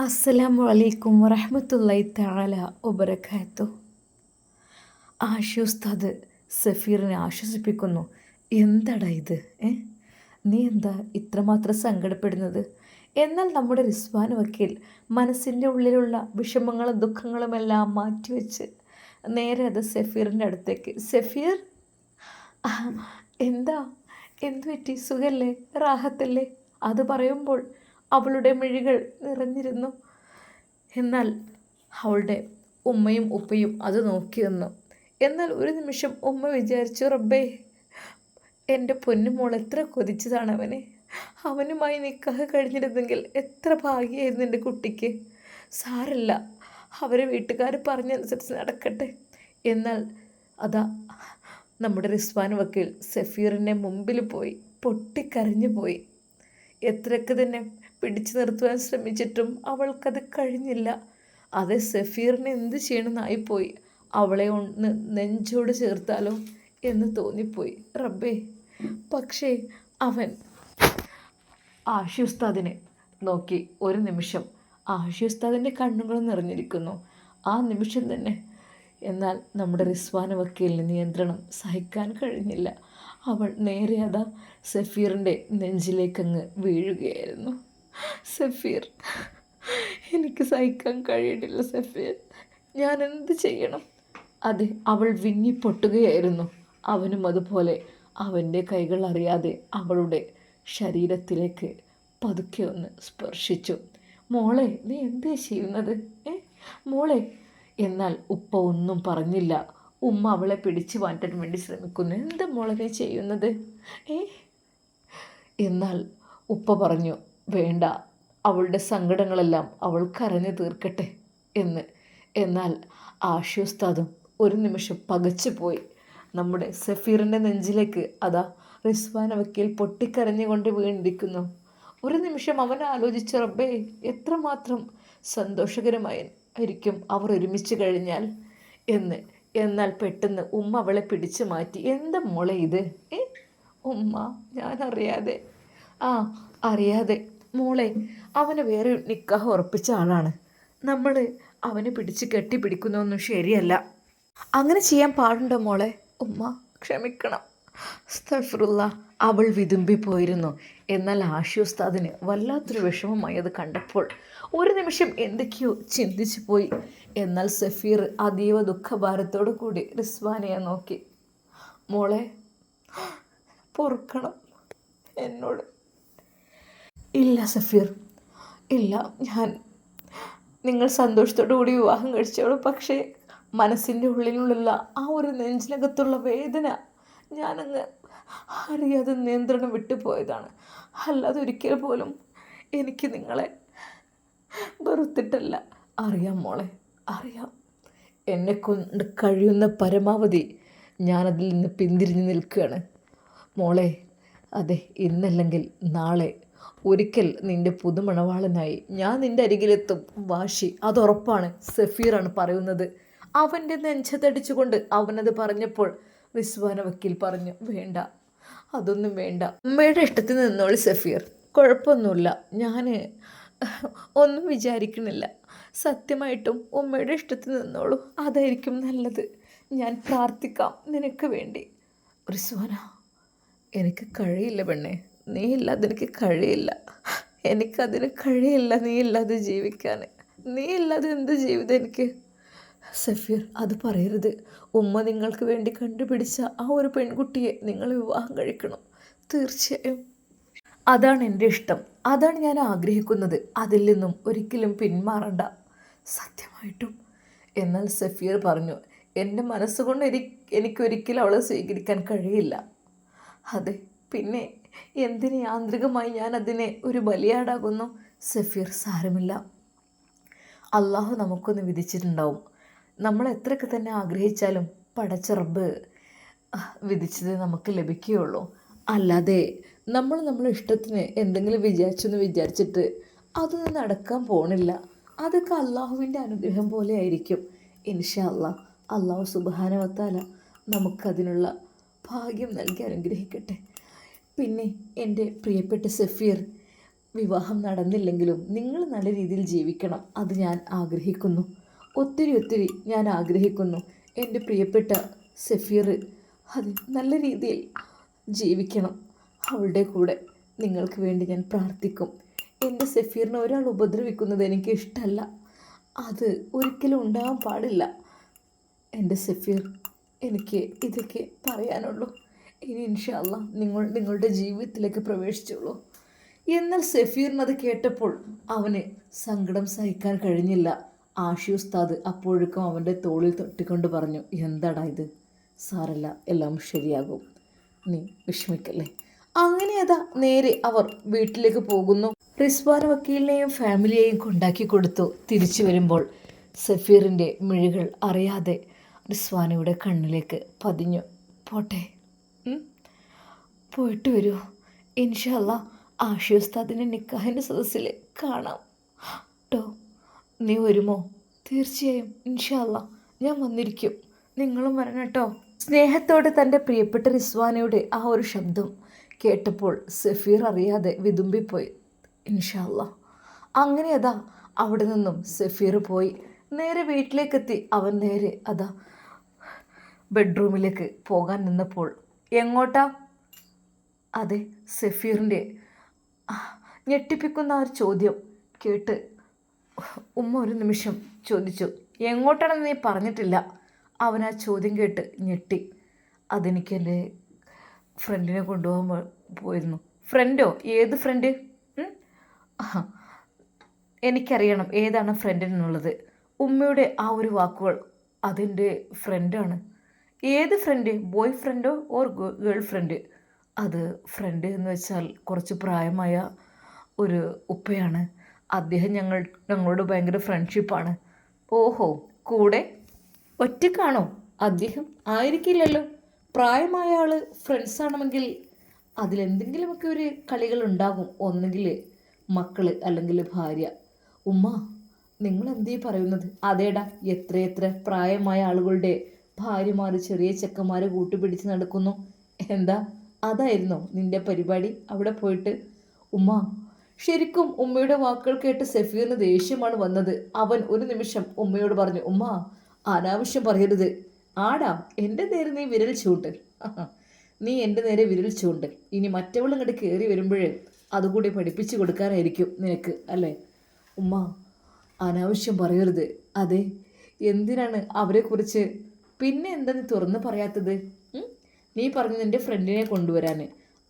അസ്സലാമു അലൈക്കും വറഹ്മത്തുള്ളാഹി തആല വബറകാതുഹു. ആഷി ഉസ്താദ് സഫീറിനെ ആശ്വസിപ്പിക്കുന്നു. എന്താടാ ഇത്? നീ എന്താ ഇത്രമാത്രം സങ്കടപ്പെടുന്നത്? എന്നാൽ നമ്മുടെ റിസ്വാൻ വക്കീൽ മനസ്സിൻ്റെ ഉള്ളിലുള്ള വിഷമങ്ങളും ദുഃഖങ്ങളുമെല്ലാം മാറ്റിവെച്ച് നേരെ അത് സഫീറിൻ്റെ അടുത്തേക്ക്. സഫീർ, എന്താ, എന്തു പറ്റി? സുഖല്ലേ? റാഹത്തല്ലേ? അത് പറയുമ്പോൾ അവളുടെ മിഴികൾ നിറഞ്ഞിരുന്നു. എന്നാൽ അവളുടെ ഉമ്മയും ഉപ്പയും അത് നോക്കി നിന്നു. എന്നാൽ ഒരു നിമിഷം ഉമ്മ വിചാരിച്ചു, റബ്ബേ, എൻ്റെ പൊന്നുമോൾ എത്ര കൊതിച്ചതാണ് അവനെ. അവനുമായി നിക്കാഹ് കഴിഞ്ഞിരുന്നെങ്കിൽ എത്ര ഭാഗ്യമായിരുന്നു എൻ്റെ കുട്ടിക്ക്. സാരല്ല, അവരെ വീട്ടുകാർ പറഞ്ഞനുസരിച്ച് നടക്കട്ടെ. എന്നാൽ അതാ നമ്മുടെ റിസ്വാൻ വക്കീൽ സഫീറിൻ്റെ മുമ്പിൽ പോയി പൊട്ടിക്കരഞ്ഞു പോയി. എത്രയൊക്കെ തന്നെ പിടിച്ചു നിർത്തുവാൻ ശ്രമിച്ചിട്ടും അവൾക്കത് കഴിഞ്ഞില്ല. അത് സഫീറിന് എന്ത് ചെയ്യണമെന്നായിപ്പോയി. അവളെ ഒന്ന് നെഞ്ചോട് ചേർത്താലോ എന്ന് തോന്നിപ്പോയി. റബ്ബേ, പക്ഷേ അവൻ ആഷി ഉസ്താദിനെ നോക്കി. ഒരു നിമിഷം ആഷി ഉസ്താദിൻ്റെ കണ്ണുകൾ നിറഞ്ഞിരിക്കുന്നു ആ നിമിഷം തന്നെ. എന്നാൽ നമ്മുടെ റിസ്വാൻ വക്കീലിന് നിയന്ത്രണം സഹിക്കാൻ കഴിഞ്ഞില്ല. അവൾ നേരെ അതാ സഫീറിൻ്റെ നെഞ്ചിലേക്കങ്ങ് വീഴുകയായിരുന്നു. സഫീർ, എനിക്ക് സഹിക്കാൻ കഴിയണില്ല സഫീർ, ഞാൻ എന്ത് ചെയ്യണം? അതെ, അവൾ വിങ്ങിപ്പൊട്ടുകയായിരുന്നു. അവനും അതുപോലെ അവൻ്റെ കൈകൾ അറിയാതെ അവളുടെ ശരീരത്തിലേക്ക് പതുക്കെ ഒന്ന് സ്പർശിച്ചു. മോളെ, നീ എന്തേ ചെയ്യുന്നത്? മോളെ. എന്നാൽ ഉപ്പ ഒന്നും പറഞ്ഞില്ല. ഉമ്മ അവളെ പിടിച്ചു മാറ്റാൻ വേണ്ടി ശ്രമിക്കുന്നു. എന്താ മോളെ നീ ചെയ്യുന്നത്? എന്നാൽ ഉപ്പ പറഞ്ഞു, വേണ്ട, അവളുടെ സങ്കടങ്ങളെല്ലാം അവൾ കരഞ്ഞു തീർക്കട്ടെ എന്ന്. എന്നാൽ ആഷി ഉസ്താദും ഒരു നിമിഷം പകച്ചു പോയി. നമ്മുടെ സഫീറിൻ്റെ നെഞ്ചിലേക്ക് അതാ റിസ്വാൻ വക്കീൽ പൊട്ടിക്കരഞ്ഞുകൊണ്ട് വീണിരിക്കുന്നു. ഒരു നിമിഷം അവൻ ആലോചിച്ച, റബ്ബേ, എത്രമാത്രം സന്തോഷകരമായിരിക്കും അവർ ഒരുമിച്ച് കഴിഞ്ഞാൽ എന്ന്. എന്നാൽ പെട്ടെന്ന് ഉമ്മ അവളെ പിടിച്ചു മാറ്റി. എന്താ മോളെ ഇത്? ഉമ്മ, ഞാനറിയാതെ. അറിയാതെ മോളെ, അവന് വേറെ നിക്കാഹ് ഉറപ്പിച്ച ആളാണ്. നമ്മൾ അവനെ പിടിച്ച് കെട്ടിപ്പിടിക്കുന്നതൊന്നും ശരിയല്ല. അങ്ങനെ ചെയ്യാൻ പാടുണ്ടോ മോളെ? ഉമ്മ, ക്ഷമിക്കണം. അസ്തഗ്ഫിറുല്ലാ. അവൾ വിതുമ്പിപ്പോയിരുന്നു. എന്നാൽ ആഷി ഉസ്താദിന് വല്ലാത്തൊരു വിഷമമായി അത് കണ്ടപ്പോൾ. ഒരു നിമിഷം എന്തൊക്കെയോ ചിന്തിച്ചു പോയി. എന്നാൽ സഫീർ അതീവ ദുഃഖഭാരത്തോടു കൂടി റിസ്വാനയെ നോക്കി. മോളെ, പൊറുക്കണം എന്നോട്. ഇല്ല സഫീർ, ഇല്ല, നിങ്ങൾ സന്തോഷത്തോടു കൂടി വിവാഹം കഴിച്ചോളൂ. പക്ഷേ മനസ്സിൻ്റെ ഉള്ളിലുള്ള ആ ഒരു നെഞ്ചിനകത്തുള്ള വേദന ഞാനങ്ങ് അറിയാതെ നിയന്ത്രണം വിട്ടുപോയതാണ്. അല്ലാതെ ഒരിക്കൽ പോലും എനിക്ക് നിങ്ങളെ വെറുത്തിട്ടല്ല. അറിയാം മോളെ, അറിയാം. എന്നെക്കൊണ്ട് കഴിയുന്ന പരമാവധി ഞാനതിൽ നിന്ന് പിന്തിരിഞ്ഞ് നിൽക്കുകയാണ് മോളെ. അതെ, ഇന്നല്ലെങ്കിൽ നാളെ ഒരിക്കൽ നിൻ്റെ പുതുമണവാളനായി ഞാൻ നിൻ്റെ അരികിലെത്തും. വാശി, അതുറപ്പാണ്. സഫീറാണ് പറയുന്നത്. അവൻ്റെ നെഞ്ചതടിച്ചുകൊണ്ട് അവനത് പറഞ്ഞപ്പോൾ റിസ്വാൻ വക്കീൽ പറഞ്ഞു, വേണ്ട, അതൊന്നും വേണ്ട. ഉമ്മയുടെ ഇഷ്ടത്തിൽ നിന്നോളി സഫീർ, കുഴപ്പമൊന്നുമില്ല. ഞാൻ ഒന്നും വിചാരിക്കണില്ല. സത്യമായിട്ടും ഉമ്മയുടെ ഇഷ്ടത്തിൽ നിന്നോളൂ, അതായിരിക്കും നല്ലത്. ഞാൻ പ്രാർത്ഥിക്കാം നിനക്ക് വേണ്ടി. റിസ്വാന, എനിക്ക് കഴിയില്ല പെണ്ണേ, നീ ഇല്ലാതെ എനിക്ക് കഴിയില്ല. എനിക്കതിന് കഴിയില്ല നീ ഇല്ലാതെ ജീവിക്കാൻ. നീ ഇല്ലാതെ എന്ത് ജീവിതം എനിക്ക്? സഫീർ, അത് പറയരുത്. ഉമ്മ നിങ്ങൾക്ക് വേണ്ടി കണ്ടുപിടിച്ച ആ ഒരു പെൺകുട്ടിയെ നിങ്ങൾ വിവാഹം കഴിക്കണം. തീർച്ചയായും അതാണ് എൻ്റെ ഇഷ്ടം, അതാണ് ഞാൻ ആഗ്രഹിക്കുന്നത്. അതിൽ നിന്നും ഒരിക്കലും പിന്മാറണ്ട, സത്യമായിട്ടും. എന്നാൽ സഫീർ പറഞ്ഞു, എൻ്റെ മനസ്സുകൊണ്ട് എനിക്കൊരിക്കലും അവളെ സ്വീകരിക്കാൻ കഴിയില്ല. അതെ, പിന്നെ എന്തിന് യാന്ത്രികമായി ഞാൻ അതിനെ ഒരു ബലിയാടാകുന്നു? സഫീർ, സാരമില്ല. അള്ളാഹു നമുക്കൊന്ന് വിധിച്ചിട്ടുണ്ടാവും. നമ്മൾ എത്രയൊക്കെ തന്നെ ആഗ്രഹിച്ചാലും പടച്ച റബ്ബ് വിധിച്ചത് നമുക്ക് ലഭിക്കുകയുള്ളൂ. അല്ലാതെ നമ്മളെ ഇഷ്ടത്തിന് എന്തെങ്കിലും വിചാരിച്ചിട്ട് അതൊന്നും നടക്കാൻ പോണില്ല. അതൊക്കെ അള്ളാഹുവിൻ്റെ അനുഗ്രഹം പോലെ ആയിരിക്കും. ഇൻഷാ അള്ളാഹ്. അള്ളാഹു സുബ്ഹാനഹു വ തആല നമുക്കതിനുള്ള ഭാഗ്യം നൽകി അനുഗ്രഹിക്കട്ടെ. പിന്നെ എൻ്റെ പ്രിയപ്പെട്ട സഫീർ, വിവാഹം നടന്നില്ലെങ്കിലും നിങ്ങൾ നല്ല രീതിയിൽ ജീവിക്കണം, അത് ഞാൻ ആഗ്രഹിക്കുന്നു. ഒത്തിരി ഒത്തിരി ഞാൻ ആഗ്രഹിക്കുന്നു. എൻ്റെ പ്രിയപ്പെട്ട സഫീർ അത് നല്ല രീതിയിൽ ജീവിക്കണം. അവളുടെ കൂടെ നിങ്ങൾക്ക് വേണ്ടി ഞാൻ പ്രാർത്ഥിക്കും. എൻ്റെ സഫീറിനെ ഒരാൾ ഉപദ്രവിക്കുന്നത് എനിക്ക് ഇഷ്ടമല്ല. അത് ഒരിക്കലും ഉണ്ടാകാൻ പാടില്ല. എൻ്റെ സഫീർ, എനിക്ക് ഇതൊക്കെ പറയാനുള്ളൂ. ഇനി ഇൻഷാ അല്ലാ നിങ്ങളുടെ ജീവിതത്തിലേക്ക് പ്രവേശിച്ചോളൂ. എന്നാൽ സഫീറിനത് കേട്ടപ്പോൾ അവന് സങ്കടം സഹിക്കാൻ കഴിഞ്ഞില്ല. ആഷി ഉസ്താദ് അപ്പോഴേക്കും അവൻ്റെ തോളിൽ തൊട്ടിക്കൊണ്ട് പറഞ്ഞു, എന്താടാ ഇത്, സാരല്ല, എല്ലാം ശരിയാകും, നീ വിഷമിക്കല്ലേ. അങ്ങനെ അതാ നേരെ അവർ വീട്ടിലേക്ക് പോകുന്നു. റിസ്വാൻ വക്കീലിനെയും ഫാമിലിയെയും കൊണ്ടാക്കി കൊടുത്തു. തിരിച്ചു വരുമ്പോൾ സഫീറിൻ്റെ മിഴികൾ അറിയാതെ റിസ്വാനയുടെ കണ്ണിലേക്ക് പതിഞ്ഞു. പോട്ടെ, പോയിട്ട് വരൂ. ഇൻഷാ അല്ലാ ആഷി ഉസ്താദിൻ്റെ നിക്കാഹിൻ്റെ സദസ്സിൽ കാണാം കേട്ടോ. നീ വരുമോ? തീർച്ചയായും, ഇൻഷാ അല്ലാ ഞാൻ വന്നിരിക്കും. നിങ്ങളും വരണം കേട്ടോ. സ്നേഹത്തോടെ തൻ്റെ പ്രിയപ്പെട്ട റിസ്വാനയുടെ ആ ഒരു ശബ്ദം കേട്ടപ്പോൾ സഫീർ അറിയാതെ വിതുമ്പിപ്പോയി. ഇൻഷാ അല്ലാ. അങ്ങനെ അതാ അവിടെ നിന്നും സഫീർ പോയി. നേരെ വീട്ടിലേക്കെത്തി. അവൻ നേരെ അതാ ബെഡ്റൂമിലേക്ക് പോകാൻ നിന്നപ്പോൾ, എങ്ങോട്ടാ? അതെ, സഫീറിൻ്റെ ഞെട്ടിപ്പിക്കുന്ന ആ ഒരു ചോദ്യം കേട്ട് ഉമ്മ ഒരു നിമിഷം ചോദിച്ചു, എങ്ങോട്ടാണെന്ന് നീ പറഞ്ഞിട്ടില്ല. അവൻ ആ ചോദ്യം കേട്ട് ഞെട്ടി. അതെനിക്ക് എൻ്റെ ഫ്രണ്ടിനെ കൊണ്ടുപോകാൻ പോയിരുന്നു. ഫ്രണ്ടോ? ഏത് ഫ്രണ്ട്? എനിക്കറിയണം ഏതാണ് ഫ്രണ്ടിനുള്ളത്. ഉമ്മയുടെ ആ ഒരു വാക്കുകൾ, അതെൻ്റെ ഫ്രണ്ടാണ്. ഏത് ഫ്രണ്ട്? ബോയ് ഫ്രണ്ടോ ഓർ ഗേൾ ഫ്രണ്ട്? അത് ഫ്രണ്ട് എന്ന് വെച്ചാൽ കുറച്ച് പ്രായമായ ഒരു ഉപ്പയാണ്. അദ്ദേഹം ഞങ്ങളോട് ഭയങ്കര ഫ്രണ്ട്ഷിപ്പാണ്. ഓഹോ, കൂടെ ഒറ്റക്കാണോ? അദ്ദേഹം ആയിരിക്കില്ലല്ലോ. പ്രായമായ ആൾ ഫ്രണ്ട്സാണെങ്കിൽ അതിലെന്തെങ്കിലുമൊക്കെ ഒരു കളികളുണ്ടാകും. ഒന്നുകിൽ മക്കൾ അല്ലെങ്കിൽ ഭാര്യ. ഉമ്മ, നിങ്ങൾ എന്തീ പറയുന്നത്? അതേടാ, എത്രയെത്ര പ്രായമായ ആളുകളുടെ ഭാര്യമാർ ചെറിയ ചെക്കന്മാരെ കൂട്ടുപിടിച്ച് നടക്കുന്നു. എന്താ, അതായിരുന്നോ നിൻ്റെ പരിപാടി അവിടെ പോയിട്ട്? ഉമ്മ, ശരിക്കും ഉമ്മയുടെ വാക്കുകൾ കേട്ട് സഫീറിന് ദേഷ്യമാണ് വന്നത്. അവൻ ഒരു നിമിഷം ഉമ്മയോട് പറഞ്ഞു, ഉമ്മ അനാവശ്യം പറയരുത്. ആടാ, എൻ്റെ നേരെ നീ വിരൽ ചൂണ്ട്. നീ എൻ്റെ നേരെ വിരൽ ചൂണ്ട്. ഇനി മറ്റവളും ഇങ്ങോട്ട് കയറി വരുമ്പോഴേ അതുകൂടി പഠിപ്പിച്ചു കൊടുക്കാനായിരിക്കും നിനക്ക്, അല്ലേ? ഉമ്മ അനാവശ്യം പറയരുത്. അതെ, എന്തിനാണ് അവരെക്കുറിച്ച് പിന്നെ എന്താ നീ തുറന്ന് പറയാത്തത്? നീ പറഞ്ഞു നിൻ്റെ ഫ്രണ്ടിനെ കൊണ്ടുവരാൻ.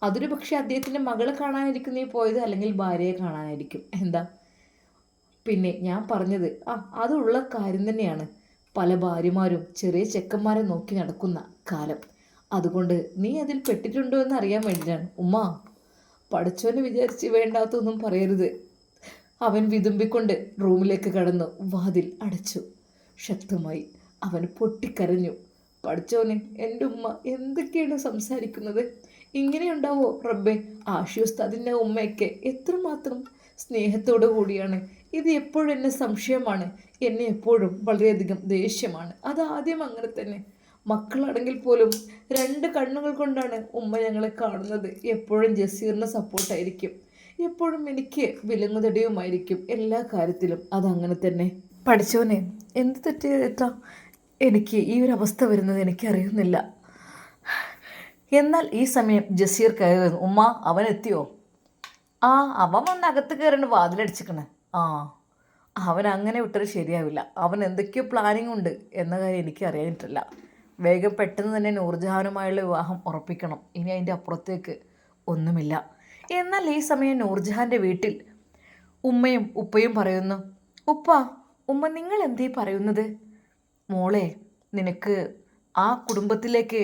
അതൊരു പക്ഷേ അദ്ദേഹത്തിൻ്റെ മകളെ കാണാനായിരിക്കും നീ പോയത്, അല്ലെങ്കിൽ ഭാര്യയെ കാണാനായിരിക്കും. എന്താ പിന്നെ ഞാൻ പറഞ്ഞത്? അതുള്ള കാര്യം തന്നെയാണ്. പല ഭാര്യമാരും ചെറിയ ചെക്കന്മാരെ നോക്കി നടക്കുന്ന കാലം. അതുകൊണ്ട് നീ അതിൽ പെട്ടിട്ടുണ്ടോ എന്ന് അറിയാൻ വേണ്ടിയിട്ടാണ്. ഉമ്മ, പഠിച്ചോനെ വിചാരിച്ച് വേണ്ടാത്തൊന്നും പറയരുത്. അവൻ വിതുമ്പിക്കൊണ്ട് റൂമിലേക്ക് കടന്നു വാതിൽ അടച്ചു. ശക്തമായി അവൻ പൊട്ടിക്കരഞ്ഞു. പഠിച്ചോനെ, എൻ്റെ ഉമ്മ എന്തൊക്കെയാണ് സംസാരിക്കുന്നത്? ഇങ്ങനെയുണ്ടാവോ റബ്ബേ? ആഷി ഉസ്താദിൻ്റെ ഉമ്മയൊക്കെ എത്രമാത്രം സ്നേഹത്തോടു കൂടിയാണ്. ഇത് എപ്പോഴും എന്നെ സംശയമാണ്. എന്നെ എപ്പോഴും വളരെയധികം ദേഷ്യമാണ്. അതാദ്യം അങ്ങനെ തന്നെ. മക്കളാണെങ്കിൽ പോലും രണ്ട് കണ്ണുകൾ കൊണ്ടാണ് ഉമ്മ ഞങ്ങളെ കാണുന്നത്. എപ്പോഴും ജസീറിന് സപ്പോർട്ടായിരിക്കും, എപ്പോഴും എനിക്ക് വിലങ്ങുതടിയുമായിരിക്കും എല്ലാ കാര്യത്തിലും. അതങ്ങനെ തന്നെ. പഠിച്ചോനെ, എന്ത് തെറ്റാ എനിക്ക് ഈ ഒരു അവസ്ഥ വരുന്നത് എനിക്കറിയുന്നില്ല. എന്നാൽ ഈ സമയം ജസീർ കയറി വന്നു. ഉമ്മ, അവൻ എത്തിയോ? അവൻ വന്ന് അകത്ത് കയറിണ്ട് വാതിലടിച്ചിക്കണേ. അവൻ അങ്ങനെ വിട്ടത് ശരിയാവില്ല. അവൻ എന്തൊക്കെയോ പ്ലാനിങ് ഉണ്ട് എന്ന കാര്യം എനിക്ക് അറിയാനിട്ടില്ല. വേഗം പെട്ടെന്ന് തന്നെ നൂർജഹാനുമായുള്ള വിവാഹം ഉറപ്പിക്കണം. ഇനി അതിൻ്റെ അപ്പുറത്തേക്ക് ഒന്നുമില്ല. എന്നാൽ ഈ സമയം നൂർജഹാൻ്റെ വീട്ടിൽ ഉമ്മയും ഉപ്പയും പറയുന്നു, ഉമ്മ നിങ്ങൾ എന്തീ പറയുന്നത്? മോളെ, നിനക്ക് ആ കുടുംബത്തിലേക്ക്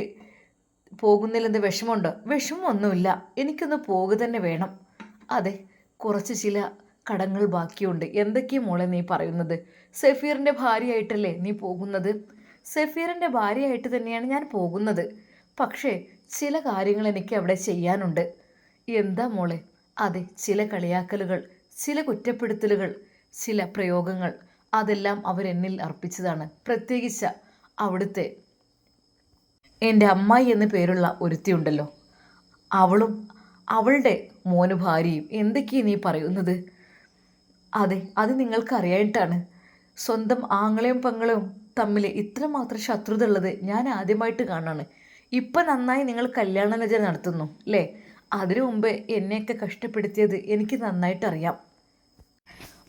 പോകുന്നതിലെന്ത് വിഷമമുണ്ടോ? വിഷമമൊന്നുമില്ല, എനിക്കൊന്ന് പോകുക തന്നെ വേണം. അതെ, കുറച്ച് ചില കടങ്ങൾ ബാക്കിയുണ്ട്. എന്തൊക്കെയാണ് മോളെ നീ പറയുന്നത്? സഫീറിൻ്റെ ഭാര്യയായിട്ടല്ലേ നീ പോകുന്നത്? സഫീറിൻ്റെ ഭാര്യയായിട്ട് തന്നെയാണ് ഞാൻ പോകുന്നത്. പക്ഷേ ചില കാര്യങ്ങൾ എനിക്ക് അവിടെ ചെയ്യാനുണ്ട്. എന്താ മോളെ? അതെ, ചില കളിയാക്കലുകൾ, ചില കുറ്റപ്പെടുത്തലുകൾ, ചില പ്രയോഗങ്ങൾ, അതെല്ലാം അവരെന്നിൽ അർപ്പിച്ചതാണ്. പ്രത്യേകിച്ച് അവിടുത്തെ എൻ്റെ അമ്മായി എന്ന് പേരുള്ള ഒരുത്തിയുണ്ടല്ലോ, അവളും അവളുടെ മോന് ഭാര്യയും. എന്തൊക്കെയാണ് നീ പറയുന്നത്? അതെ, അത് നിങ്ങൾക്കറിയായിട്ടാണ്. സ്വന്തം ആങ്ങളെയും പെങ്ങളെയും തമ്മിൽ ഇത്രമാത്രം ശത്രുത ഉള്ളത് ഞാൻ ആദ്യമായിട്ട് കാണാണ്. ഇപ്പം നന്നായി നിങ്ങൾ കല്യാണാലോചന നടത്തുന്നു അല്ലേ? അതിനു മുമ്പ് എന്നെയൊക്കെ കഷ്ടപ്പെടുത്തിയത് എനിക്ക് നന്നായിട്ടറിയാം.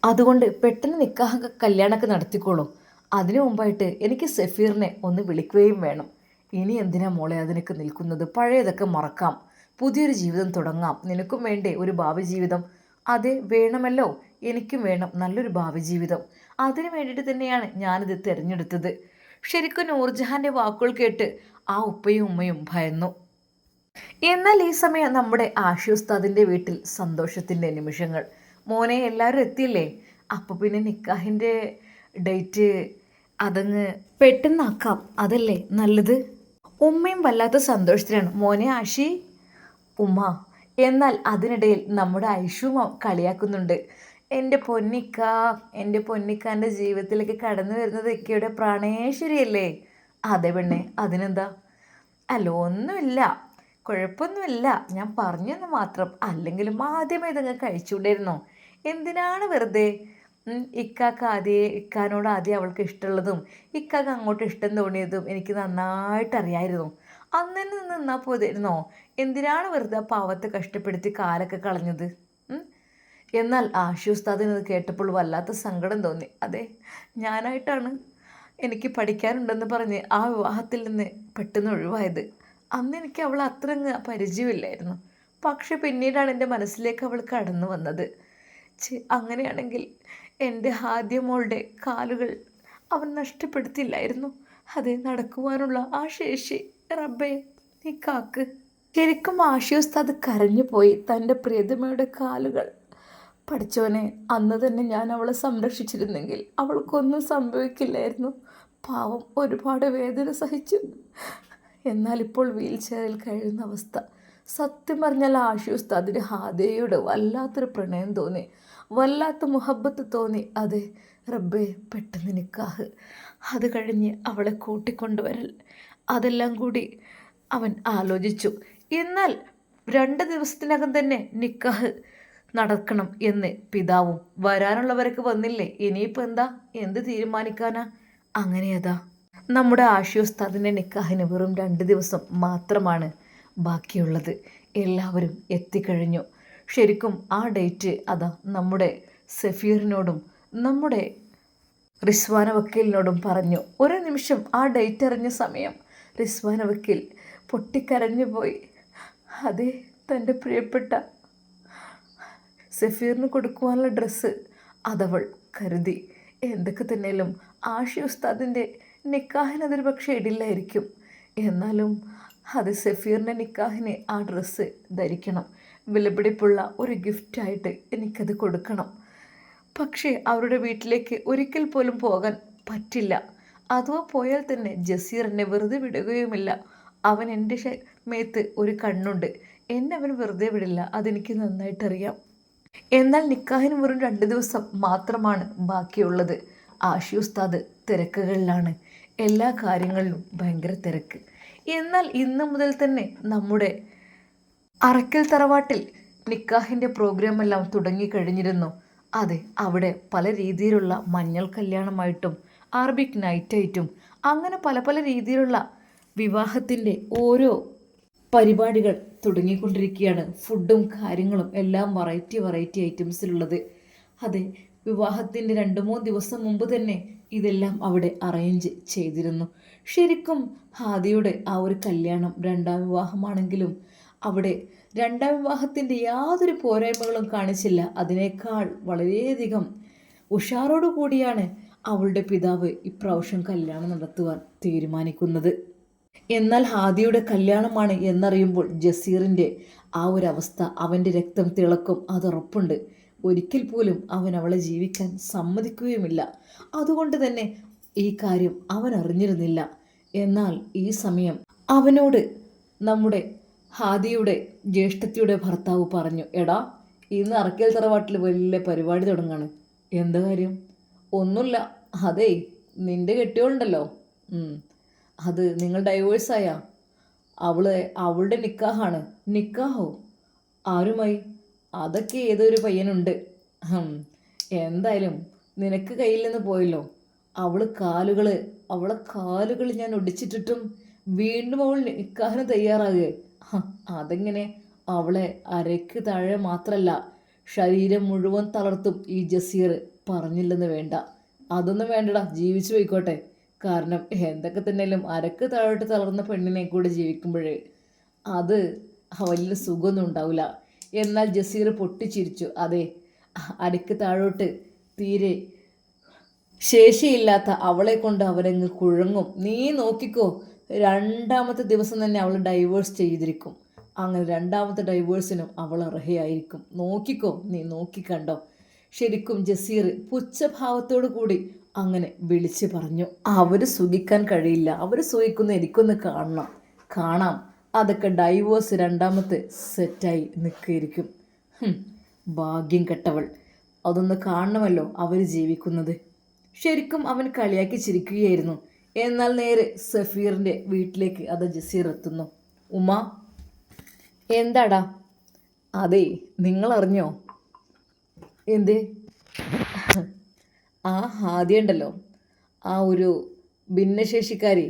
അതുകൊണ്ട് പെട്ടെന്ന് നിക്കാഹ് കല്യാണമൊക്കെ നടത്തിക്കോളൂ. അതിനു മുമ്പായിട്ട് എനിക്ക് സഫീറിനെ ഒന്ന് വിളിക്കുകയും വേണം. ഇനി എന്തിനാ മോളെ അതിനൊക്കെ നിൽക്കുന്നത്? പഴയതൊക്കെ മറക്കാം, പുതിയൊരു ജീവിതം തുടങ്ങാം. നിനക്കും വേണ്ടേ ഒരു ഭാവി ജീവിതം? അതെ, വേണമല്ലോ. എനിക്കും വേണം നല്ലൊരു ഭാവി ജീവിതം. അതിനു വേണ്ടിയിട്ട് തന്നെയാണ് ഞാനിത് തിരഞ്ഞെടുത്തത്. ശരിക്കും നൂർജഹാൻ്റെ വാക്കുകൾ കേട്ട് ആ ഉപ്പയും ഉമ്മയും ഭയന്നു. എന്നാൽ ഈ സമയം നമ്മുടെ ആഷി ഉസ്താദിൻ്റെ വീട്ടിൽ സന്തോഷത്തിൻ്റെ നിമിഷങ്ങൾ. മോനെ, എല്ലാവരും എത്തിയില്ലേ? അപ്പോൾ പിന്നെ നിക്കാഹിൻ്റെ ഡേറ്റ് അതങ്ങ് പെട്ടെന്നാക്കാം, അതല്ലേ നല്ലത്? ഉമ്മയും വല്ലാത്ത സന്തോഷത്തിലാണ്. മോനെ ആഷി, ഉമ്മ. എന്നാൽ അതിനിടയിൽ നമ്മുടെ ഐഷും കളിയാക്കുന്നുണ്ട്. എൻ്റെ പൊന്നിക്കാൻ്റെ ജീവിതത്തിലേക്ക് കടന്നു വരുന്നത് ഇക്കയുടെ പ്രാണേശ്വരിയല്ലേ? അതെ പെണ്ണെ, അതിനെന്താ? അല്ല, ഒന്നുമില്ല, കുഴപ്പമൊന്നുമില്ല, ഞാൻ പറഞ്ഞെന്ന് മാത്രം. അല്ലെങ്കിലും ആദ്യമേ ഇതങ്ങ് കഴിച്ചുകൊണ്ടിരുന്നോ? എന്തിനാണ് വെറുതെ? ഇക്കാനോട് ആദ്യം അവൾക്ക് ഇഷ്ടമുള്ളതും ഇക്കാക്ക് അങ്ങോട്ട് ഇഷ്ടം തോന്നിയതും എനിക്ക് നന്നായിട്ട് അറിയായിരുന്നു. അന്ന് തന്നെ നിന്നാൽ പോയിരുന്നോ? എന്തിനാണ് വെറുതെ പാവത്തെ കഷ്ടപ്പെടുത്തി കാലൊക്കെ കളഞ്ഞത്? എന്നാൽ ആഷി ഉസ്താദിന് ഇത് കേട്ടപ്പോൾ വല്ലാത്ത സങ്കടം തോന്നി. അതെ, ഞാനായിട്ടാണ് എനിക്ക് പഠിക്കാനുണ്ടെന്ന് പറഞ്ഞ് ആ വിവാഹത്തിൽ നിന്ന് പെട്ടെന്ന് ഒഴിവായത്. അന്ന് എനിക്ക് അവൾ അത്രങ്ങ് പരിചയമില്ലായിരുന്നു. പക്ഷെ പിന്നീടാണ് എൻ്റെ മനസ്സിലേക്ക് അവൾ കടന്നു വന്നത്. അങ്ങനെയാണെങ്കിൽ എൻ്റെ ആദ്യ മോളുടെ കാലുകൾ അവൻ നഷ്ടപ്പെടുത്തില്ലായിരുന്നു. അത് നടക്കുവാനുള്ള ആ ശേഷി റബ്ബേ നീ കാക്ക്. ശരിക്കും ആഷി ഉസ്താദ് കരഞ്ഞു പോയി. തൻ്റെ പ്രിയതമയുടെ കാലുകൾ. പഠിച്ചവനെ, അന്ന് തന്നെ ഞാൻ അവളെ സംരക്ഷിച്ചിരുന്നെങ്കിൽ അവൾക്കൊന്നും സംഭവിക്കില്ലായിരുന്നു. പാവം ഒരുപാട് വേദന സഹിച്ചു. എന്നാൽ ഇപ്പോൾ വീൽ ചെയറിൽ കഴിയുന്ന അവസ്ഥ. സത്യം പറഞ്ഞാൽ ആഷി ഉസ്താദിന് ഹാദിയയോട് വല്ലാത്തൊരു പ്രണയം തോന്നി, വല്ലാത്ത മുഹബത്ത് തോന്നി. അതെ റബ്ബേ, പെട്ടെന്ന് നിക്കാഹ്, അത് കഴിഞ്ഞ് അവളെ കൂട്ടിക്കൊണ്ടുവരൽ, അതെല്ലാം കൂടി അവൻ ആലോചിച്ചു. എന്നാൽ 2 ദിവസത്തിനകം തന്നെ നിക്കാഹ് നടക്കണം എന്ന് പിതാവും. വരാനുള്ളവരൊക്കെ വന്നില്ലേ, ഇനിയിപ്പോൾ എന്താ, എന്ത് തീരുമാനിക്കാനാ? അങ്ങനെയതാ നമ്മുടെ ആഷി ഉസ്താദിൻ്റെ നിക്കാഹിന് വെറും 2 ദിവസം മാത്രമാണ് ബാക്കിയുള്ളത്. എല്ലാവരും എത്തിക്കഴിഞ്ഞു. ശരിക്കും ആ ഡേറ്റ് അതാ നമ്മുടെ സഫീറിനോടും നമ്മുടെ റിസ്വാന വക്കീലിനോടും പറഞ്ഞു. ഒരു നിമിഷം ആ ഡേറ്റ് അറിഞ്ഞ സമയം റിസ്വാന വക്കീൽ പൊട്ടിക്കരഞ്ഞു പോയി. അതെ, തൻ്റെ പ്രിയപ്പെട്ട സഫീറിന് കൊടുക്കുവാനുള്ള ഡ്രസ്സ് അതവൾ കരുതി. എന്തൊക്കെ തന്നെയാലും ആഷി ഉസ്താദിൻ്റെ നിക്കാഹിനതൊരു പക്ഷേ ഇടില്ലായിരിക്കും. എന്നാലും അത് സഫീറിൻ്റെ നിക്കാഹിന് ആ ഡ്രസ്സ് ധരിക്കണം. വിലപിടിപ്പുള്ള ഒരു ഗിഫ്റ്റായിട്ട് എനിക്കത് കൊടുക്കണം. പക്ഷേ അവരുടെ വീട്ടിലേക്ക് ഒരിക്കൽ പോലും പോകാൻ പറ്റില്ല. അഥവാ പോയാൽ തന്നെ ജസീർ എന്നെ വെറുതെ വിടുകയുമില്ല. അവൻ എൻ്റെ മേത്ത് ഒരു കണ്ണുണ്ട്. എന്നെ അവൻ വെറുതെ വിടില്ല, അതെനിക്ക് നന്നായിട്ടറിയാം. എന്നാൽ നിക്കാഹിന് വെറും 2 ദിവസം മാത്രമാണ് ബാക്കിയുള്ളത്. ആഷി ഉസ്താദ് തിരക്കുകളിലാണ്. എല്ലാ കാര്യങ്ങളിലും ഭയങ്കര തിരക്ക്. എന്നാൽ ഇന്ന് മുതൽ തന്നെ നമ്മുടെ അറക്കൽ തറവാട്ടിൽ നിക്കാഹിൻ്റെ പ്രോഗ്രാമെല്ലാം തുടങ്ങിക്കഴിഞ്ഞിരുന്നു. അതെ, അവിടെ പല രീതിയിലുള്ള മഞ്ഞൾ കല്യാണമായിട്ടും അറബിക് നൈറ്റായിട്ടും അങ്ങനെ പല പല രീതിയിലുള്ള വിവാഹത്തിൻ്റെ ഓരോ പരിപാടികൾ തുടങ്ങിക്കൊണ്ടിരിക്കുകയാണ്. ഫുഡും കാര്യങ്ങളും എല്ലാം വെറൈറ്റി ഐറ്റംസിലുള്ളത്. അതെ, വിവാഹത്തിൻ്റെ 2-3 ദിവസം മുമ്പ് തന്നെ ഇതെല്ലാം അവിടെ അറേഞ്ച് ചെയ്തിരുന്നു. ശരിക്കും ഹാദിയുടെ ആ ഒരു കല്യാണം 2ാം വിവാഹമാണെങ്കിലും അവിടെ 2ാം വിവാഹത്തിൻ്റെ യാതൊരു പോരായ്മകളും കാണിച്ചില്ല. അതിനേക്കാൾ വളരെയധികം ഉഷാറോടു കൂടിയാണ് അവളുടെ പിതാവ് ഇപ്രാവശ്യം കല്യാണം നടത്തുവാൻ തീരുമാനിക്കുന്നത്. എന്നാൽ ഹാദിയുടെ കല്യാണമാണ് എന്നറിയുമ്പോൾ ജസീറിൻ്റെ ആ ഒരു അവസ്ഥ, അവൻ്റെ രക്തം തിളക്കും, അതുറപ്പുണ്ട്. ഒരിക്കൽ പോലും അവൻ അവളെ ജീവിക്കാൻ സമ്മതിക്കുകയുമില്ല. അതുകൊണ്ട് തന്നെ ഈ കാര്യം അവൻ അറിഞ്ഞിരുന്നില്ല. എന്നാൽ ഈ സമയം അവനോട് നമ്മുടെ ഹാദിയുടെ ജ്യേഷ്ഠത്തിയുടെ ഭർത്താവ് പറഞ്ഞു, എടാ ഇന്ന് അറക്കൽ തറവാട്ടിൽ വലിയ പരിപാടി തുടങ്ങാണ്. എന്താ കാര്യം? ഒന്നുമില്ല, അതേ നിൻ്റെ കെട്ടിയോളുണ്ടല്ലോ, അത് നിങ്ങൾ ഡൈവേഴ്സായ അവളുടെ നിക്കാഹാണ്. നിക്കാഹോ? ആരുമായി? അതൊക്കെ ഏതൊരു പയ്യനുണ്ട്. ഹും, എന്തായാലും നിനക്ക് കയ്യിൽ നിന്ന് പോയല്ലോ. അവളെ കാലുകൾ ഞാൻ ഒടിച്ചിട്ടിട്ടും വീണ്ടും അവൾ നിക്കാഹിന് തയ്യാറാകുക. അതെങ്ങനെ? അവളെ അരയ്ക്ക് താഴെ മാത്രമല്ല, ശരീരം മുഴുവൻ തളർത്തും ഈ ജസീർ. പറഞ്ഞില്ലെന്ന് വേണ്ട. അതൊന്നും വേണ്ടടാ, ജീവിച്ചു പോയിക്കോട്ടെ. കാരണം എന്തൊക്കെ തന്നെയാലും അരക്ക് താഴോട്ട് തളർന്ന പെണ്ണിനെ കൂടെ ജീവിക്കുമ്പോഴേ അത് വലിയ സുഖമൊന്നും ഉണ്ടാവില്ല. എന്നാൽ ജസീർ പൊട്ടിച്ചിരിച്ചു. അതെ, അരക്ക് താഴോട്ട് തീരെ ശേഷിയില്ലാത്ത അവളെ കൊണ്ട് അവരങ്ങ് കുഴങ്ങും. നീ നോക്കിക്കോ, രണ്ടാമത്തെ ദിവസം തന്നെ അവൾ ഡൈവേഴ്സ് ചെയ്തിരിക്കും. അങ്ങനെ രണ്ടാമത്തെ ഡൈവേഴ്സിനും അവൾ അർഹയായിരിക്കും. നോക്കിക്കോ, നീ നോക്കിക്കണ്ടോ. ശരിക്കും ജസീർ പുച്ഛഭാവത്തോടു കൂടി അങ്ങനെ വിളിച്ചു പറഞ്ഞു. അവർ സുഖിക്കാൻ കഴിയില്ല, അവർ സുഖിക്കുന്ന എനിക്കൊന്ന് കാണാം. അതൊക്കെ ഡൈവേഴ്സ് രണ്ടാമത്തെ സെറ്റായി നിൽക്കുകയായിരിക്കും. ഭാഗ്യം കെട്ടവൾ, അതൊന്ന് കാണണമല്ലോ അവർ ജീവിക്കുന്നത്. ശരിക്കും അവൻ കളിയാക്കി ചിരിക്കുകയായിരുന്നു. എന്നാൽ നേരെ സഫീറിൻ്റെ വീട്ടിലേക്ക് അത് ജസീർ എത്തുന്നു. ഉമ്മ, എന്താടാ? അതെ, നിങ്ങൾ അറിഞ്ഞോ? എന്ത്? ആ ഹാദിയുണ്ടല്ലോ, ആ ഒരു ഭിന്നശേഷിക്കാരി,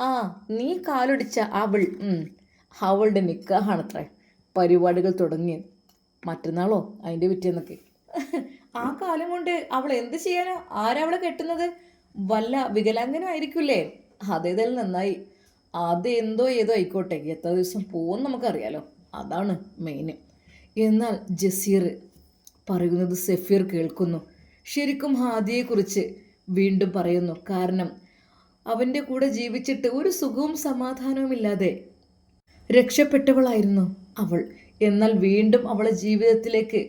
ആ നീ കാലൊടിച്ച അവളുടെ നിക്കാഹാണത്രേ. പരിപാടികൾ തുടങ്ങി മറ്റന്നാളോ അതിൻ്റെ പിറ്റേന്നൊക്കെ. ആ കാലം കൊണ്ട് അവൾ എന്ത് ചെയ്യാനോ? ആരവളെ കെട്ടുന്നത്? വല്ല വികലാംഗനും ആയിരിക്കില്ലേ? അതേതായാലും നന്നായി. അത് എന്തോ ഏതോ ആയിക്കോട്ടെ, എത്ര ദിവസം പോകുമെന്ന് നമുക്കറിയാലോ, അതാണ് മെയിന്. എന്നാൽ ജസീർ പറയുന്നത് സഫീർ കേൾക്കുന്നു. ശരിക്കും ഹാദിയെക്കുറിച്ച് വീണ്ടും പറയുന്നു. കാരണം അവൻ്റെ കൂടെ ജീവിച്ചിട്ട് ഒരു സുഖവും സമാധാനവും ഇല്ലാതെ രക്ഷപ്പെട്ടവളായിരുന്നു അവൾ. എന്നാൽ വീണ്ടും അവളെ ജീവിതത്തിലേക്ക്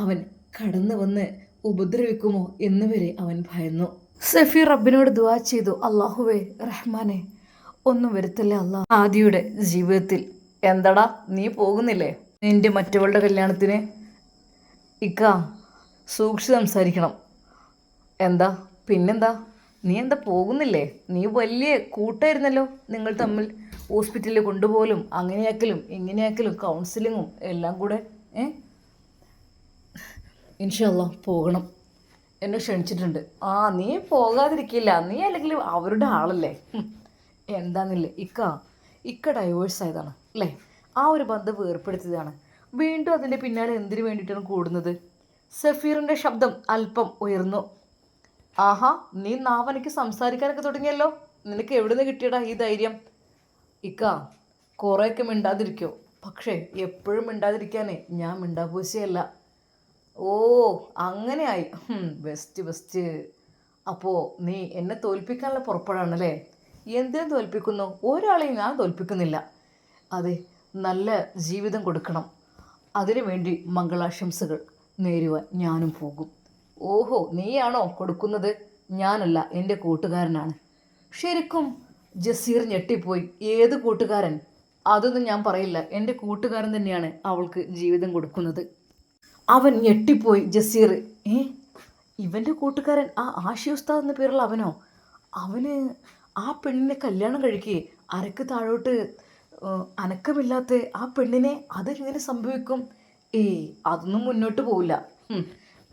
അവൻ കടന്നു വന്ന് ഉപദ്രവിക്കുമോ എന്നുവരെ അവൻ ഭയന്നു. സഫീർ റബ്ബിനോട് ദുആ ചെയ്തു, അല്ലാഹുവേ റഹ്മാനെ, ഒന്നും വരുത്തില്ല അല്ലാ ആദിയുടെ ജീവിതത്തിൽ. എന്താടാ, നീ പോകുന്നില്ലേ നിന്റെ മറ്റവളുടെ കല്യാണത്തിന്? ഇക്ക, സൂക്ഷിച്ച് സംസാരിക്കണം. എന്താ? പിന്നെന്താ? നീ എന്താ പോകുന്നില്ലേ? നീ വലിയ കൂട്ടായിരുന്നല്ലോ നിങ്ങൾ തമ്മിൽ. ഹോസ്പിറ്റലിൽ കൊണ്ടുപോകലും അങ്ങനെയാക്കലും ഇങ്ങനെയാക്കലും കൗൺസിലിങ്ങും എല്ലാം കൂടെ. ഇൻഷാ അല്ലാ പോകണം, എന്നെ ക്ഷണിച്ചിട്ടുണ്ട്. നീ പോകാതിരിക്കില്ല, നീ അല്ലെങ്കിൽ അവരുടെ ആളല്ലേ. എന്താന്നില്ലേ ഇക്ക ഡൈവേഴ്സ് ആയതാണ് അല്ലേ? ആ ഒരു ബന്ധം വേർപ്പെടുത്തിയതാണ്. വീണ്ടും അതിൻ്റെ പിന്നാലെ എന്തിനു വേണ്ടിയിട്ടാണ് കൂടുന്നത്? സഫീറിൻ്റെ ശബ്ദം അല്പം ഉയർന്നു. ആഹാ, നീ നാവനക്ക് സംസാരിക്കാനൊക്കെ തുടങ്ങിയല്ലോ. നിനക്ക് എവിടെ നിന്ന് കിട്ടിയടാ ഈ ധൈര്യം? കുറേയൊക്കെ മിണ്ടാതിരിക്കോ, പക്ഷേ എപ്പോഴും മിണ്ടാതിരിക്കാനേ ഞാൻ മിണ്ടാപൂശയല്ല. ഓ, അങ്ങനെയായി. ബെസ്റ്റ്. അപ്പോൾ നീ എന്നെ തോൽപ്പിക്കാനുള്ള പുറപ്പാടാണല്ലേ? എന്തിനും തോൽപ്പിക്കുന്നു? ഒരാളെയും ഞാൻ തോൽപ്പിക്കുന്നില്ല. അതെ, നല്ല ജീവിതം കൊടുക്കണം. അതിനുവേണ്ടി മംഗളാശംസകൾ നേരുവാൻ ഞാനും പോകും. ഓഹോ, നീയാണോ കൊടുക്കുന്നത്? ഞാനല്ല, എൻ്റെ കൂട്ടുകാരനാണ്. ശരിക്കും ജസീർ ഞെട്ടിപ്പോയി. ഏത് കൂട്ടുകാരൻ? അതൊന്നും ഞാൻ പറയില്ല, എൻ്റെ കൂട്ടുകാരൻ തന്നെയാണ് അവൾക്ക് ജീവിതം കൊടുക്കുന്നത്. അവൻ ഞെട്ടിപ്പോയി. ജസീർ, ഇവൻ്റെ കൂട്ടുകാരൻ ആ ആഷി ഉസ്താദ് എന്ന പേരുള്ള അവനോ? അവന് ആ പെണ്ണിനെ കല്യാണം കഴിക്കുകയെ അരക്ക് താഴോട്ട് അനക്കമില്ലാത്ത ആ പെണ്ണിനെ അതെങ്ങനെ സംഭവിക്കും? അതൊന്നും മുന്നോട്ട് പോവില്ല.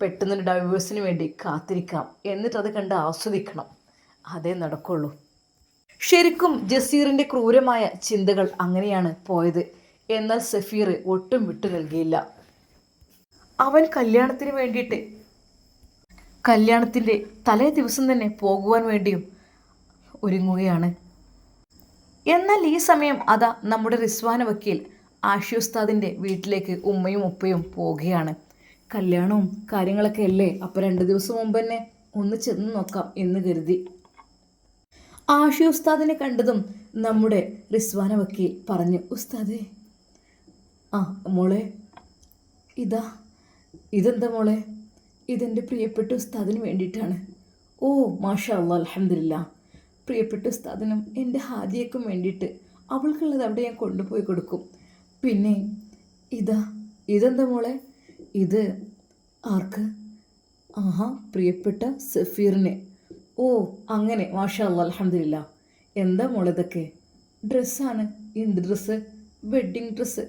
പെട്ടെന്നൊരു ഡൈവേഴ്സിന് വേണ്ടി കാത്തിരിക്കാം, എന്നിട്ട് അത് കണ്ട് ആസ്വദിക്കണം. അതേ നടക്കുള്ളൂ. ശരിക്കും ജസീറിൻ്റെ ക്രൂരമായ ചിന്തകൾ അങ്ങനെയാണ് പോയത്. എന്നാൽ സഫീർ ഒട്ടും വിട്ടു നൽകിയില്ല. അവൻ കല്യാണത്തിൻ്റെ തലേ ദിവസം തന്നെ പോകുവാൻ വേണ്ടിയും ഒരുങ്ങുകയാണ്. എന്നാൽ ഈ സമയം അതാ നമ്മുടെ റിസ്വാന വക്കീൽ ആഷി ഉസ്താദിൻ്റെ വീട്ടിലേക്ക് ഉമ്മയും ഉപ്പയും പോവുകയാണ്. കല്യാണവും കാര്യങ്ങളൊക്കെ അല്ലേ, അപ്പോൾ 2 ദിവസം മുമ്പ് തന്നെ ഒന്ന് ചെന്ന് നോക്കാം എന്ന് കരുതി. ആഷി ഉസ്താദിനെ കണ്ടതും നമ്മുടെ റിസ്വാന വക്കീൽ പറഞ്ഞു, ഉസ്താദേ. മോളെ, ഇതെന്താ മോളെ? ഇതെൻ്റെ പ്രിയപ്പെട്ട ഉസ്താദിന് വേണ്ടിയിട്ടാണ്. ഓ മാഷാ അല്ലാ, അൽഹംദുലില്ലാ. പ്രിയപ്പെട്ട ഉസ്താദിനും എൻ്റെ ഹാദിയക്കും വേണ്ടിയിട്ട് അവൾക്കുള്ളത് അവിടെ ഞാൻ കൊണ്ടുപോയി കൊടുക്കും. പിന്നെ ഇതെന്താ മോളെ? ഇത് ആർക്ക്? പ്രിയപ്പെട്ട സഫീറിന്. ഓ അങ്ങനെ, മാഷാ അല്ലാ, അൽഹംദുലില്ലാ. എന്താ മോളെ ഇതൊക്കെ? ഡ്രസ്സാണ്. എന്ത് ഡ്രസ്സ്? Wedding dress.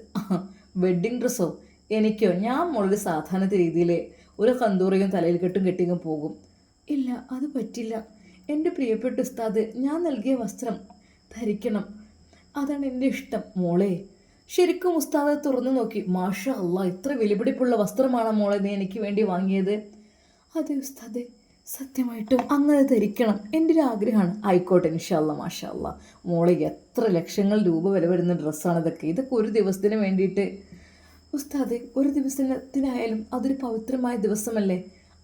വെഡ്ഡിങ് ഡ്രസ്സോ? എനിക്കോ? ഞാൻ മോളൊരു സാധാരണ രീതിയിൽ ഒരു കന്തൂറയും തലയിൽ കെട്ടും കെട്ടിങ്ങ് പോകും. ഇല്ല, അത് പറ്റില്ല. എൻ്റെ പ്രിയപ്പെട്ട ഉസ്താദ്, ഞാൻ നൽകിയ വസ്ത്രം ധരിക്കണം, അതാണ് എൻ്റെ ഇഷ്ടം. മോളെ, ശരിക്കും ഉസ്താദ് തുറന്നു നോക്കി. മാഷാ അല്ലാ, ഇത്ര വിലപിടിപ്പുള്ള വസ്ത്രമാണ് മോളെ നീ എനിക്ക് വേണ്ടി വാങ്ങിയത്? അതെ ഉസ്താദെ, സത്യമായിട്ടും അങ്ങനെ ധരിക്കണം, എൻ്റെ ഒരു ആഗ്രഹമാണ്. ആയിക്കോട്ടെ, ഇൻഷാ അല്ലാ, മാഷാ അല്ലാ. മോളെ, എത്ര ലക്ഷങ്ങൾ രൂപ വില വരുന്ന ഡ്രസ്സാണ് ഇതൊക്കെ. ഇതൊക്കെ ഒരു ദിവസത്തിന് വേണ്ടിയിട്ട്. ഉസ്താദെ, ഒരു ദിവസത്തിനായാലും അതൊരു പവിത്രമായ ദിവസമല്ലേ,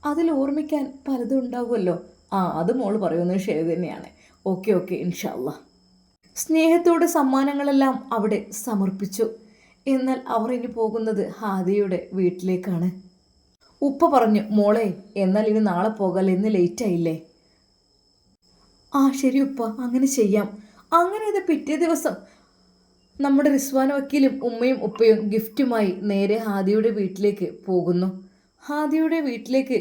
അതിൽ ഓർമ്മിക്കാൻ പലതും ഉണ്ടാവുമല്ലോ. അത് മോള് പറയുന്നത് ശരി തന്നെയാണ്. ഓക്കെ ഓക്കെ, ഇൻഷാ അല്ലാ. സ്നേഹത്തോടെ സമ്മാനങ്ങളെല്ലാം അവിടെ സമർപ്പിച്ചു. എന്നാൽ അവർ ഇനി പോകുന്നത് ഹാദിയുടെ വീട്ടിലേക്കാണ്. ഉപ്പ പറഞ്ഞു, മോളെ, എന്നാൽ ഇനി നാളെ പോകാല്ലേ, ഇന്ന് ലേറ്റായില്ലേ? ശരി ഉപ്പ, അങ്ങനെ ചെയ്യാം. അങ്ങനെ ഇത് പിറ്റേ ദിവസം നമ്മുടെ റിസ്വാൻ വക്കീലും ഉമ്മയും ഉപ്പയും ഗിഫ്റ്റുമായി നേരെ ഹാദിയുടെ വീട്ടിലേക്ക് പോകുന്നു. ഹാദിയുടെ വീട്ടിലേക്ക്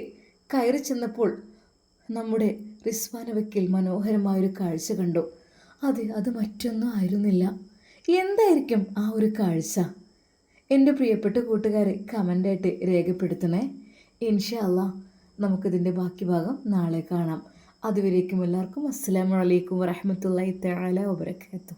കയറി ചെന്നപ്പോൾ നമ്മുടെ റിസ്വാൻ വക്കീൽ മനോഹരമായൊരു കാഴ്ച കണ്ടു. അത് മറ്റൊന്നും ആയിരുന്നില്ല. എന്തായിരിക്കും ആ ഒരു കാഴ്ച? എൻ്റെ പ്രിയപ്പെട്ട കൂട്ടുകാരെ കമൻ്റായിട്ട് രേഖപ്പെടുത്തണേ. ഇൻഷാ അല്ലാ, നമുക്കിതിൻ്റെ ബാക്കി ഭാഗം നാളെ കാണാം. അതുവരേക്കും എല്ലാവർക്കും അസ്സലാമു അലൈക്കും വറഹ്മത്തുള്ളാഹി തആല വബറകാതുഹു.